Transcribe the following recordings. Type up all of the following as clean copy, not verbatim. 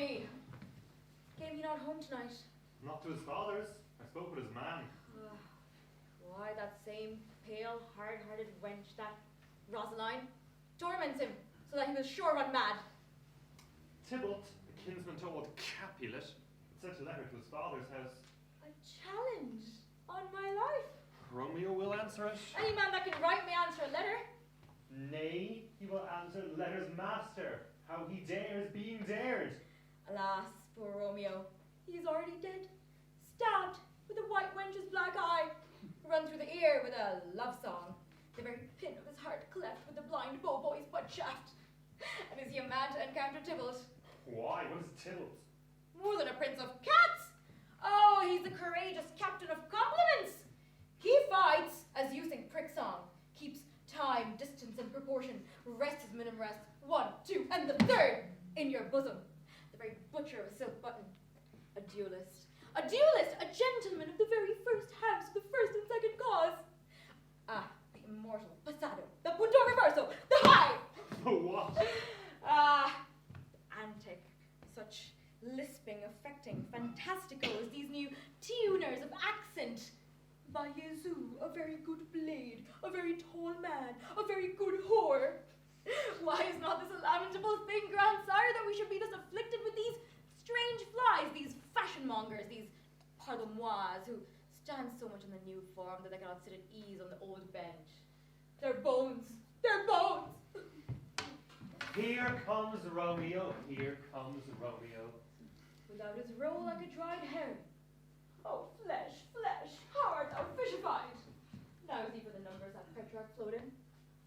me. Came he not home tonight? Not to his father's. I spoke with his man. Why, that same pale, hard-hearted wench, that Rosaline, torments him, so that he will sure run mad. Tybalt, the kinsman to old Capulet, sent a letter to his father's house. A challenge on my life. Romeo will answer it. Any man that can write may answer a letter. Nay, he will answer the letter's master. How he dares being dared. Alas, poor Romeo, he is already dead, stabbed with a white wench's black eye, run through the ear with a love song, the very pin of his heart cleft with the blind bow-boy's butt shaft. And is he a man to encounter Tybalt? Why? What is Tybalt? More than a prince of cats! Oh, he's the courageous captain of compliments! He fights, as you sing prick song, keeps time, distance, and proportion, rests his minimum rest, 1, 2, and the 3rd in your bosom. The very butcher of a silk button. A duelist, a gentleman of the very first house, the first and second cause. Ah, the immortal passado, the punto reverso, the high! The what? Ah, antic, such lisping, affecting, fantasticos, these new tuners of accent. By Jesu, a very good blade, a very tall man, a very good whore. Why is not this a lamentable thing, grandsire, that we should be thus afflicted with these strange flies, these fashion-mongers, these parlemois, who stand so much in the new form that they cannot sit at ease on the old bench? Their bones, their bones! Here comes Romeo, here comes Romeo. Without his roll like a dried herring. Oh, flesh, flesh, how art thou fishified? Now is he for the numbers that Petrarch flowed in.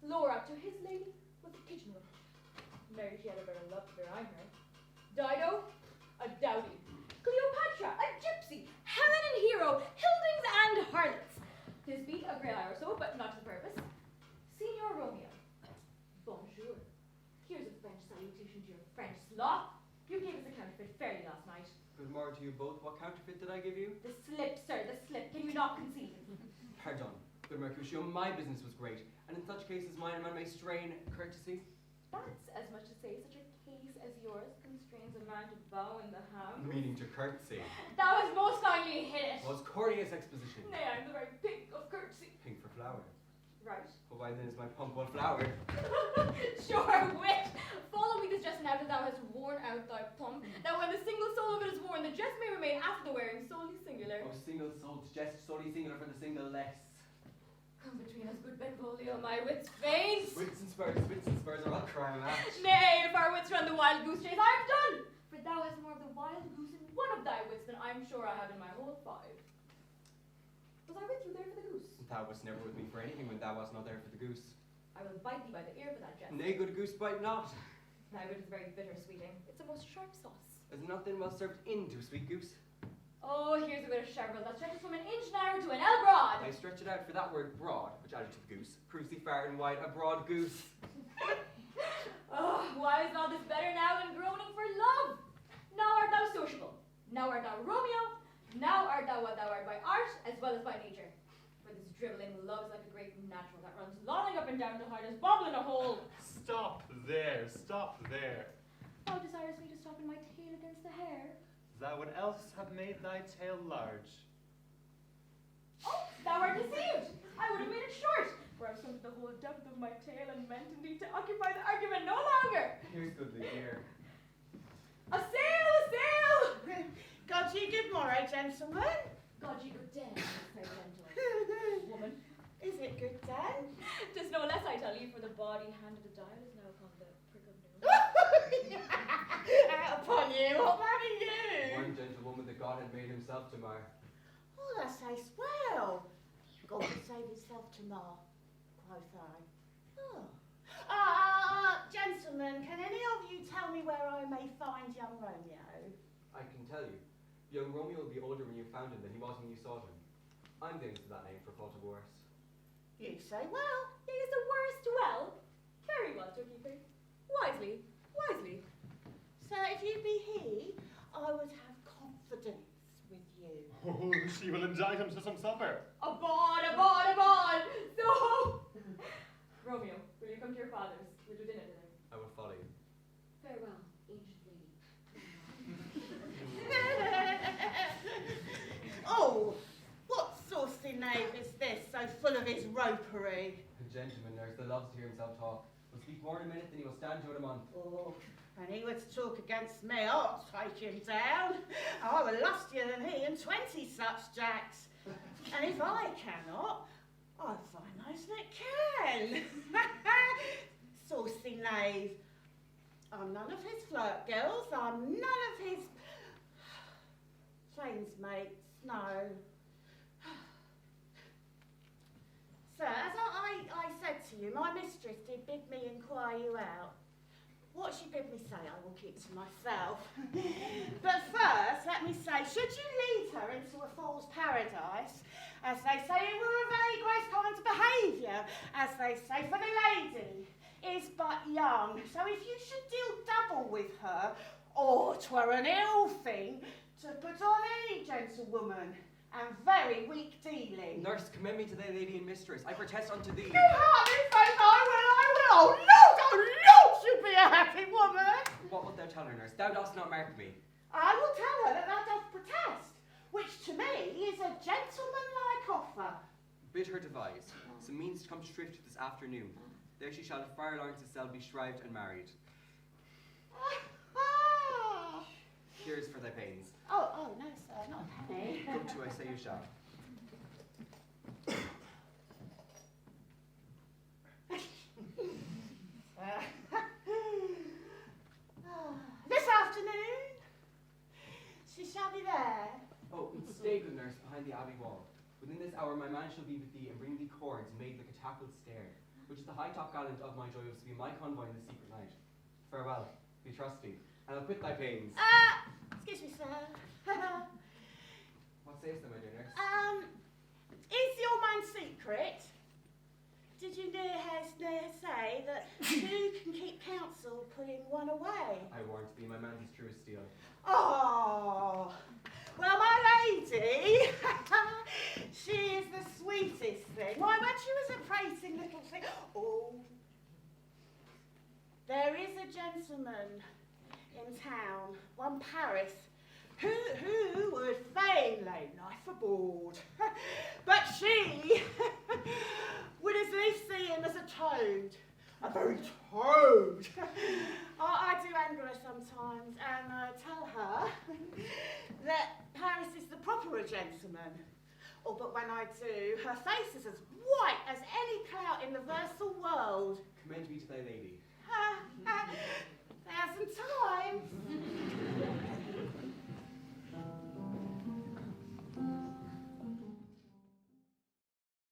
Laura to his lady was the kitchen wench. Mary she had a better love behind her. Dido, a dowdy. Cleopatra, a gypsy. Helen and Hero, Hildings and harlots. Thisbe, a grey eye or so, but not to the purpose. Signor Romeo, bonjour. Here's a French salutation to your French sloth. You gave us a counterfeit fairly last night. Good morning to you both. What counterfeit did I give you? The slip, sir, the slip. Can you not conceive? Pardon. Good Mercutio, my business was great, and in such cases mine a man may strain courtesy. That's as much to say such a case as yours constrains a man to bow in the house. Meaning to courtesy. Thou hast most kindly hit it. Was courteous exposition. Nay, I'm the very pink of courtesy. Pink for flower. Right. But why then is my pump one flower? Sure wit. Follow me this dress now that thou hast worn out thy pump. Now when the single soul of it is worn, the dress may remain after the wearing solely singular. Oh, single souled jest, solely singular for the single less. Come between us, good Benvolio, my wits faint. Wits and spurs are all crime match. Nay, if our wits run the wild goose chase, I'm done. For thou hast more of the wild goose in one of thy wits than I'm sure I have in my whole 5. Was I with you there for the goose? Thou wast never with me for anything when thou wast not there for the goose. I will bite thee by the ear for that jest. Nay, good goose, bite not. Thy wit is very bitter sweeting. It's a most sharp sauce. Is not then well served into a sweet goose? Oh, here's a bit of Chevril that stretches from an inch narrow to an ell broad. I stretch it out for that word broad, which added to the goose, proves thee far and wide a broad goose. Oh, why is not this better now than groaning for love? Now art thou sociable. Now art thou Romeo. Now art thou what thou art by art as well as by nature. For this dribbling love is like a great natural that runs lolling up and down to hide as bobble in a hole. Stop there, stop there. Thou desirest me to stop in my tail against the hair. Thou would else have made thy tail large. Oh, thou art deceived! I would have made it short, for I've sunk the whole depth of my tail and meant indeed to occupy the argument no longer. Here's goodly here. A sail, a sail! God ye good morrow, gentlemen. God ye good day, fair gentle woman. Is it good day? 'Tis no less, I tell you, for the body hand of the dial is now upon the prick of noon. Out upon you, what marry you? One gentlewoman that God had made himself to mar. Oh, that says well. God would save himself to mar, quoth I. Oh. Gentlemen, can any of you tell me where I may find young Romeo? I can tell you, young Romeo will be older when you found him than he was when you saw him. I'm getting to that name for fault of worse. You say well. He is the worst well. Very well, Turkeeper. Wisely, wisely. So if you be he, I would have confidence with you. Oh, she will indict him to some supper. Abon, abon, abon! So, Romeo, will you come to your father's? We'll do dinner today. I will follow you. Farewell, ancient lady. so full of his ropery. A gentleman, nurse, that loves to hear himself talk. Will speak more in a minute than he will stand you in a month. Oh, and he was to talk against me, I'll take him down. I were lustier than he and 20 such jacks. And if I cannot, I'll find those that can. Saucy knave. I'm none of his flirt girls, I'm none of his plainsmates, no. Sir, as I said to you, my mistress did bid me inquire you out. What she bid me say, I will keep to myself. But first, let me say, should you lead her into a fool's paradise, as they say, it will evade grace kind behaviour, as they say, for the lady is but young. So if you should deal double with her, or 'twere an ill thing to put on any gentlewoman, and very weak dealing. Nurse, commend me to thy lady and mistress. I protest unto thee. You hardy faith, I will. Oh Lord, she'll be a happy woman. What wilt thou tell her, nurse? Thou dost not mark me. I will tell her that thou dost protest, which to me is a gentlemanlike offer. Bid her devise some means to come to shrift this afternoon. There she shall at Friar Laurence's cell be shrived and married. Here's for thy pains. Oh, no, sir, not a penny. Go to, I say you shall. This afternoon, she shall be there. Oh, and stay, good nurse, behind the abbey wall. Within this hour my man shall be with thee and bring thee cords made like a tackled stair, which is the high top gallant of my joy was to be my convoy in the secret night. Farewell, be trusty, and I'll quit thy pains. Excuse me, sir. What sayest thou, my dear nurse? Is your mind secret? Did you near say that two can keep counsel putting one away? I warrant thee, my man's as true as steel. Oh, well, my lady, she is the sweetest thing. Why, when she was a prating little thing, oh, there is a gentleman in town, one Paris, who would fain lay life aboard, but she would as lief see him as a toad, a very toad. I do anger her sometimes and tell her that Paris is the proper gentleman. Oh, but when I do, her face is as white as any clout in the versal world. Commend me to thy lady.